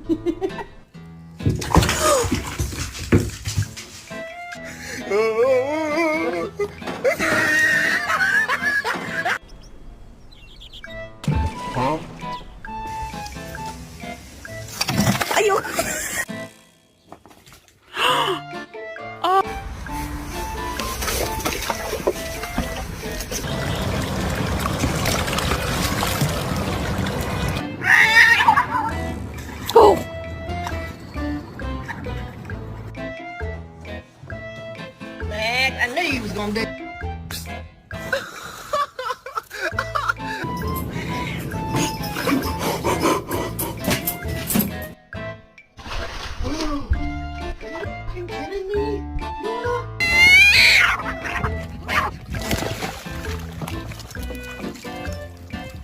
Huh? Ayun! Oh! Man, I knew you was gonna do.